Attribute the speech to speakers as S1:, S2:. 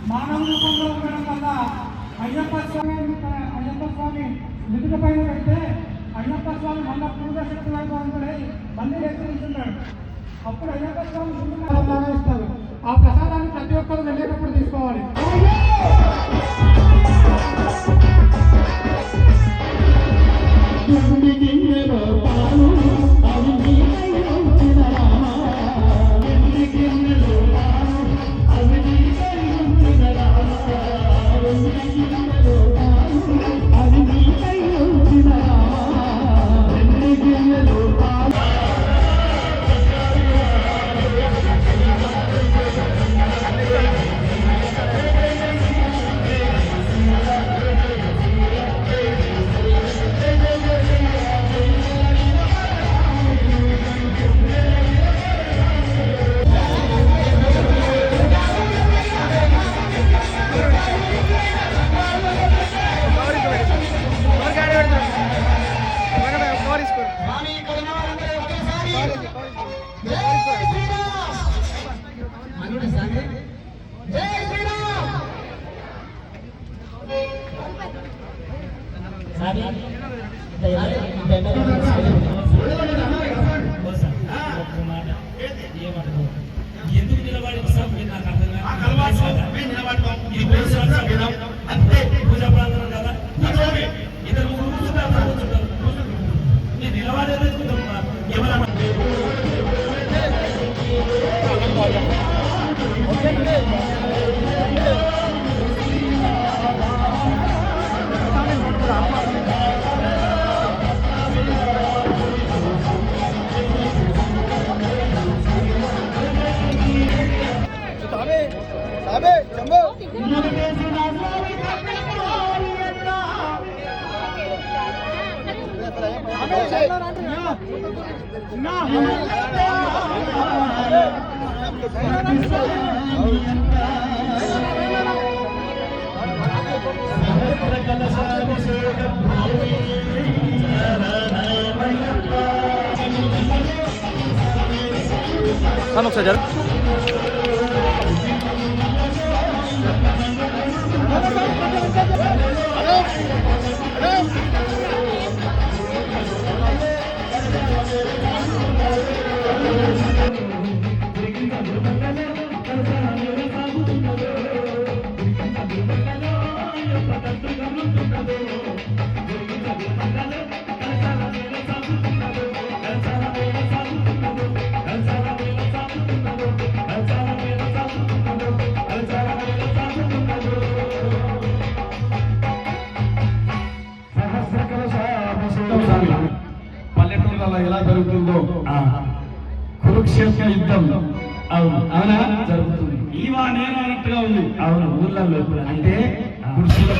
S1: మానవ రూపంలో ఉండడం వల్ల అయ్యప్ప స్వామి నిధుల పైన పెడితే అయ్యప్ప స్వామి మళ్ళా పూజ శక్తి వైభవంతుడై మళ్ళీ హెచ్చరిస్తున్నాడు. అప్పుడు అయ్యప్ప స్వామి ముందు ఇస్తారు. ఆ ప్రసాదాన్ని ప్రతి ఒక్కరు వెళ్ళేటప్పుడు తీసుకోవాలి.
S2: ఎందుకు నిలబడి నాకు అర్థం అంతే పూజా ప్రాంగణం కదా ఇద్దరు కూర్చుంటారు నేను నిలబడేది ఏమన్నా
S3: Ano saja?
S4: పల్లెటూళ్ళలో ఎలా జరుగుతుందో కురుక్షేత్ర యుద్ధం అవునా జరుగుతుంది. ఇవా నేను అన్నట్టుగా ఉంది. అవును ఊర్లలో అంటే పురుషుల